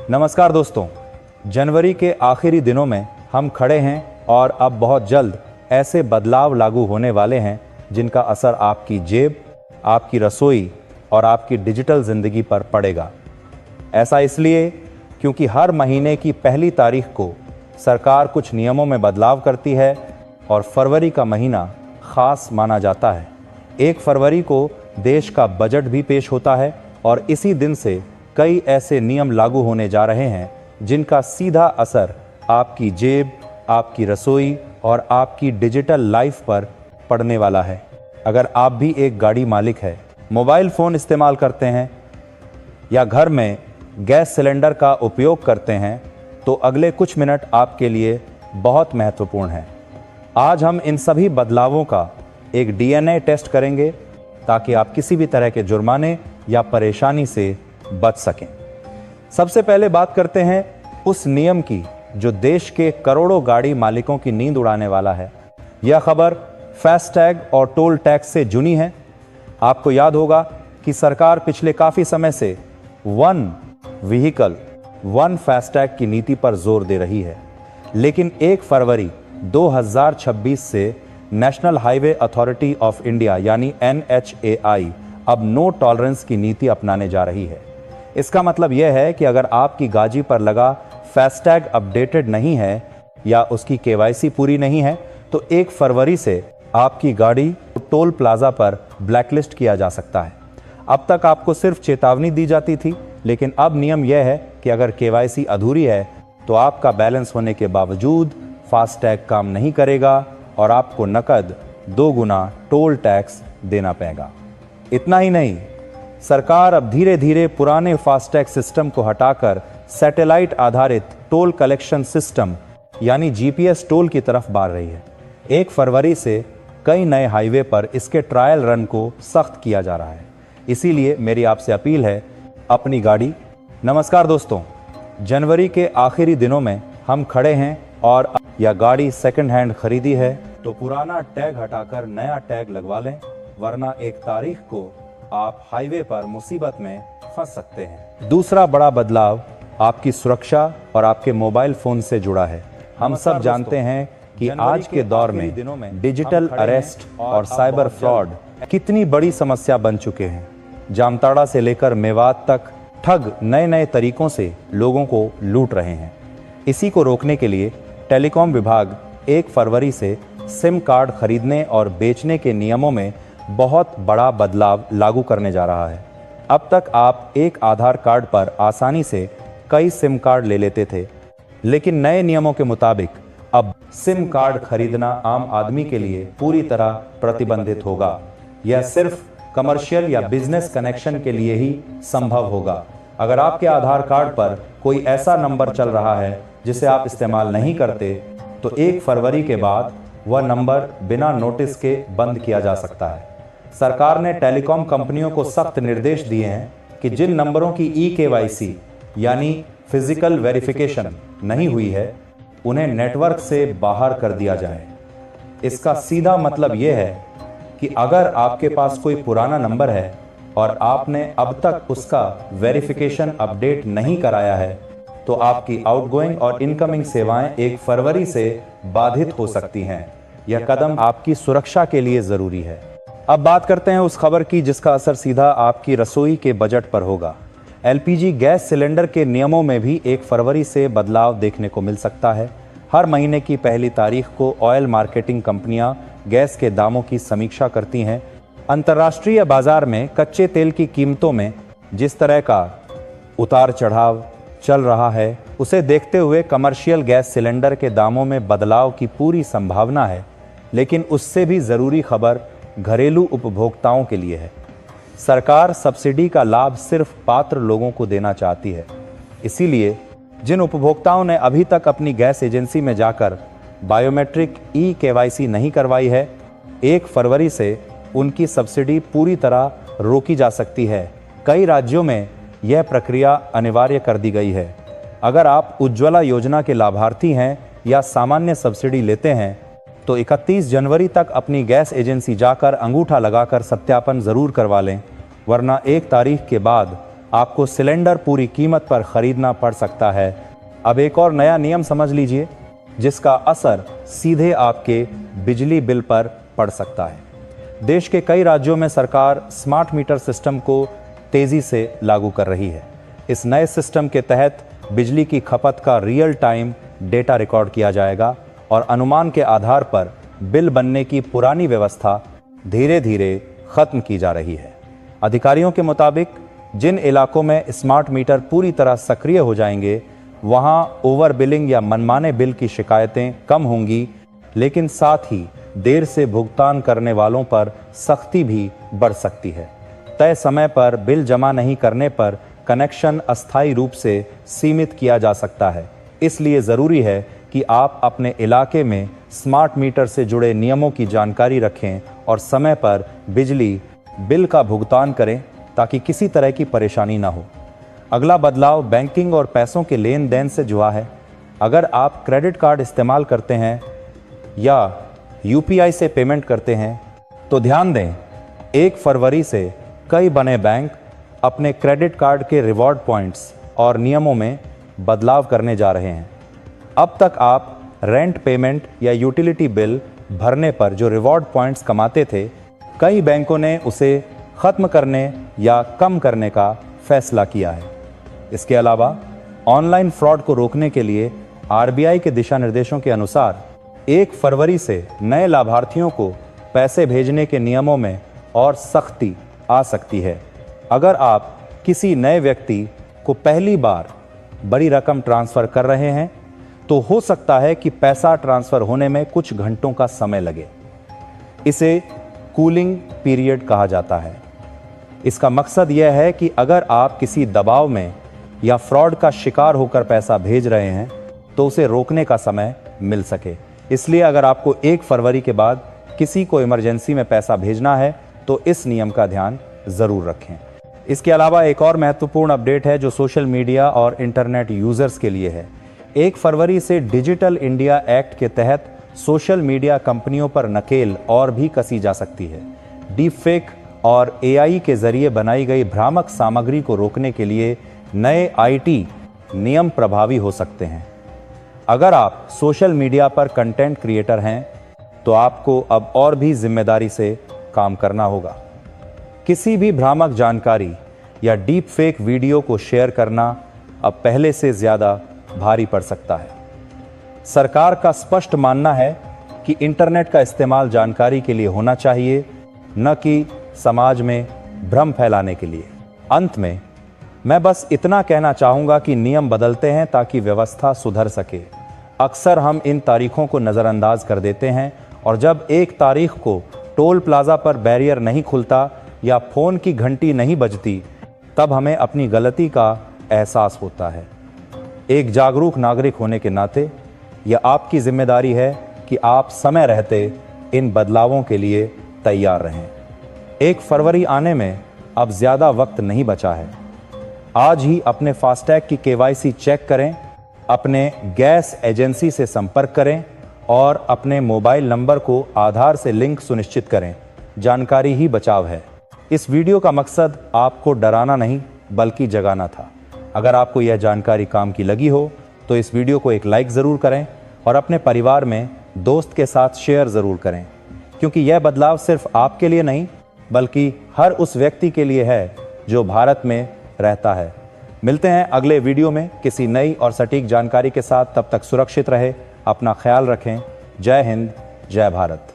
नमस्कार दोस्तों, जनवरी के आखिरी दिनों में हम खड़े हैं और अब बहुत जल्द ऐसे बदलाव लागू होने वाले हैं जिनका असर आपकी जेब, आपकी रसोई और आपकी डिजिटल ज़िंदगी पर पड़ेगा। ऐसा इसलिए क्योंकि हर महीने की पहली तारीख को सरकार कुछ नियमों में बदलाव करती है और फरवरी का महीना ख़ास माना जाता है। 1 फरवरी को देश का बजट भी पेश होता है और इसी दिन से कई ऐसे नियम लागू होने जा रहे हैं जिनका सीधा असर आपकी जेब, आपकी रसोई और आपकी डिजिटल लाइफ पर पड़ने वाला है। अगर आप भी एक गाड़ी मालिक है, मोबाइल फ़ोन इस्तेमाल करते हैं या घर में गैस सिलेंडर का उपयोग करते हैं तो अगले कुछ मिनट आपके लिए बहुत महत्वपूर्ण हैं। आज हम इन सभी बदलावों का एक डीएनए टेस्ट करेंगे ताकि आप किसी भी तरह के जुर्माने या परेशानी से बच सकें। सबसे पहले बात करते हैं उस नियम की जो देश के करोड़ों गाड़ी मालिकों की नींद उड़ाने वाला है। यह खबर फास्टैग और टोल टैक्स से जुड़ी है। आपको याद होगा कि सरकार पिछले काफ़ी समय से वन व्हीकल वन फास्टैग की नीति पर जोर दे रही है, लेकिन 1 फरवरी 2026 से national highway authority of India यानी NHAI अब नो टॉलरेंस की नीति अपनाने जा रही है। इसका मतलब यह है कि अगर आपकी गाड़ी पर लगा फास्टैग अपडेटेड नहीं है या उसकी KYC पूरी नहीं है तो 1 फरवरी से आपकी गाड़ी टोल प्लाजा पर ब्लैकलिस्ट किया जा सकता है। अब तक आपको सिर्फ चेतावनी दी जाती थी, लेकिन अब नियम यह है कि अगर KYC अधूरी है तो आपका बैलेंस होने के बावजूद फास्टैग काम नहीं करेगा और आपको नकद 2 गुना टोल टैक्स देना पड़ेगा। इतना ही नहीं, सरकार अब धीरे धीरे पुराने फास्टैग सिस्टम को हटाकर सैटेलाइट आधारित टोल कलेक्शन सिस्टम यानी GPS टोल की तरफ बढ़ रही है। 1 फरवरी से कई नए हाईवे पर इसके ट्रायल रन को सख्त किया जा रहा है। इसीलिए मेरी आपसे अपील है, अपनी गाड़ी। नमस्कार दोस्तों, जनवरी के आखिरी दिनों में हम खड़े हैं और या गाड़ी सेकंड हैंड खरीदी है तो पुराना टैग हटाकर नया टैग लगवा लें, वरना 1 तारीख को आप हाईवे पर मुसीबत में फंस सकते हैं। दूसरा बड़ा बदलाव आपकी सुरक्षा और आपके मोबाइल फोन से जुड़ा है। हम सब जानते हैं कि आज के दौर में डिजिटल अरेस्ट और साइबर फ्रॉड कितनी बड़ी समस्या बन चुके हैं। जामताड़ा से लेकर मेवात तक ठग नए नए तरीकों से लोगों को लूट रहे हैं। इसी को रोकने के लिए टेलीकॉम विभाग 1 फरवरी से सिम कार्ड खरीदने और बेचने के नियमों में बहुत बड़ा बदलाव लागू करने जा रहा है। अब तक आप एक आधार कार्ड पर आसानी से कई सिम कार्ड ले लेते थे, लेकिन नए नियमों के मुताबिक अब सिम कार्ड खरीदना आम आदमी के लिए पूरी तरह प्रतिबंधित होगा। यह सिर्फ कमर्शियल या बिजनेस कनेक्शन के लिए ही संभव होगा। अगर आपके आधार कार्ड पर कोई ऐसा नंबर चल रहा है जिसे आप इस्तेमाल नहीं करते तो 1 फरवरी के बाद वह नंबर बिना नोटिस के बंद किया जा सकता है। सरकार ने टेलीकॉम कंपनियों को सख्त निर्देश दिए हैं कि जिन नंबरों की eKYC यानी फिजिकल वेरिफिकेशन नहीं हुई है उन्हें नेटवर्क से बाहर कर दिया जाए। इसका सीधा मतलब यह है कि अगर आपके पास कोई पुराना नंबर है और आपने अब तक उसका वेरिफिकेशन अपडेट नहीं कराया है तो आपकी आउटगोइंग और इनकमिंग सेवाएं 1 फरवरी से बाधित हो सकती हैं। यह कदम आपकी सुरक्षा के लिए ज़रूरी है। अब बात करते हैं उस खबर की जिसका असर सीधा आपकी रसोई के बजट पर होगा। LPG गैस सिलेंडर के नियमों में भी 1 फरवरी से बदलाव देखने को मिल सकता है। हर महीने की पहली तारीख को ऑयल मार्केटिंग कंपनियां गैस के दामों की समीक्षा करती हैं। अंतर्राष्ट्रीय बाजार में कच्चे तेल की कीमतों में जिस तरह का उतार चढ़ाव चल रहा है उसे देखते हुए कमर्शियल गैस सिलेंडर के दामों में बदलाव की पूरी संभावना है, लेकिन उससे भी ज़रूरी खबर घरेलू उपभोक्ताओं के लिए है। सरकार सब्सिडी का लाभ सिर्फ पात्र लोगों को देना चाहती है। इसीलिए जिन उपभोक्ताओं ने अभी तक अपनी गैस एजेंसी में जाकर बायोमेट्रिक eKYC नहीं करवाई है, 1 फरवरी से उनकी सब्सिडी पूरी तरह रोकी जा सकती है। कई राज्यों में यह प्रक्रिया अनिवार्य कर दी गई है। अगर आप उज्ज्वला योजना के लाभार्थी हैं या सामान्य सब्सिडी लेते हैं तो 31 जनवरी तक अपनी गैस एजेंसी जाकर अंगूठा लगाकर सत्यापन ज़रूर करवा लें, वरना 1 तारीख के बाद आपको सिलेंडर पूरी कीमत पर खरीदना पड़ सकता है। अब एक और नया नियम समझ लीजिए जिसका असर सीधे आपके बिजली बिल पर पड़ सकता है। देश के कई राज्यों में सरकार स्मार्ट मीटर सिस्टम को तेजी से लागू कर रही है। इस नए सिस्टम के तहत बिजली की खपत का रियल टाइम डेटा रिकॉर्ड किया जाएगा और अनुमान के आधार पर बिल बनने की पुरानी व्यवस्था धीरे धीरे खत्म की जा रही है। अधिकारियों के मुताबिक जिन इलाकों में स्मार्ट मीटर पूरी तरह सक्रिय हो जाएंगे वहां ओवर बिलिंग या मनमाने बिल की शिकायतें कम होंगी, लेकिन साथ ही देर से भुगतान करने वालों पर सख्ती भी बढ़ सकती है। तय समय पर बिल जमा नहीं करने पर कनेक्शन अस्थायी रूप से सीमित किया जा सकता है। इसलिए ज़रूरी है कि आप अपने इलाके में स्मार्ट मीटर से जुड़े नियमों की जानकारी रखें और समय पर बिजली बिल का भुगतान करें ताकि किसी तरह की परेशानी ना हो। अगला बदलाव बैंकिंग और पैसों के लेन देन से जुड़ा है। अगर आप क्रेडिट कार्ड इस्तेमाल करते हैं या यूपीआई से पेमेंट करते हैं तो ध्यान दें 1 फरवरी से कई बड़े बैंक अपने क्रेडिट कार्ड के रिवॉर्ड पॉइंट्स और नियमों में बदलाव करने जा रहे हैं। अब तक आप रेंट पेमेंट या यूटिलिटी बिल भरने पर जो रिवॉर्ड पॉइंट्स कमाते थे, कई बैंकों ने उसे ख़त्म करने या कम करने का फैसला किया है। इसके अलावा ऑनलाइन फ्रॉड को रोकने के लिए आरबीआई के दिशा निर्देशों के अनुसार 1 फरवरी से नए लाभार्थियों को पैसे भेजने के नियमों में और सख्ती आ सकती है। अगर आप किसी नए व्यक्ति को पहली बार बड़ी रकम ट्रांसफ़र कर रहे हैं तो हो सकता है कि पैसा ट्रांसफ़र होने में कुछ घंटों का समय लगे। इसे कूलिंग पीरियड कहा जाता है। इसका मकसद यह है कि अगर आप किसी दबाव में या फ्रॉड का शिकार होकर पैसा भेज रहे हैं तो उसे रोकने का समय मिल सके। इसलिए अगर आपको 1 फरवरी के बाद किसी को इमरजेंसी में पैसा भेजना है तो इस नियम का ध्यान ज़रूर रखें। इसके अलावा एक और महत्वपूर्ण अपडेट है जो सोशल मीडिया और इंटरनेट यूज़र्स के लिए है। 1 फरवरी से डिजिटल इंडिया एक्ट के तहत सोशल मीडिया कंपनियों पर नकेल और भी कसी जा सकती है। डीप फेक और एआई के जरिए बनाई गई भ्रामक सामग्री को रोकने के लिए नए आईटी नियम प्रभावी हो सकते हैं। अगर आप सोशल मीडिया पर कंटेंट क्रिएटर हैं तो आपको अब और भी जिम्मेदारी से काम करना होगा। किसी भी भ्रामक जानकारी या डीप फेक वीडियो को शेयर करना अब पहले से ज़्यादा भारी पड़ सकता है। सरकार का स्पष्ट मानना है कि इंटरनेट का इस्तेमाल जानकारी के लिए होना चाहिए, न कि समाज में भ्रम फैलाने के लिए। अंत में मैं बस इतना कहना चाहूँगा कि नियम बदलते हैं ताकि व्यवस्था सुधर सके। अक्सर हम इन तारीखों को नज़रअंदाज कर देते हैं और जब एक तारीख को टोल प्लाज़ा पर बैरियर नहीं खुलता या फ़ोन की घंटी नहीं बजती तब हमें अपनी गलती का एहसास होता है। एक जागरूक नागरिक होने के नाते यह आपकी जिम्मेदारी है कि आप समय रहते इन बदलावों के लिए तैयार रहें। 1 फरवरी आने में अब ज़्यादा वक्त नहीं बचा है। आज ही अपने फास्टैग की केवाईसी चेक करें, अपने गैस एजेंसी से संपर्क करें और अपने मोबाइल नंबर को आधार से लिंक सुनिश्चित करें। जानकारी ही बचाव है। इस वीडियो का मकसद आपको डराना नहीं बल्कि जगाना था। अगर आपको यह जानकारी काम की लगी हो तो इस वीडियो को एक लाइक ज़रूर करें और अपने परिवार में दोस्त के साथ शेयर ज़रूर करें, क्योंकि यह बदलाव सिर्फ आपके लिए नहीं बल्कि हर उस व्यक्ति के लिए है जो भारत में रहता है। मिलते हैं अगले वीडियो में किसी नई और सटीक जानकारी के साथ। तब तक सुरक्षित रहे, अपना ख्याल रखें। जय हिंद, जय भारत।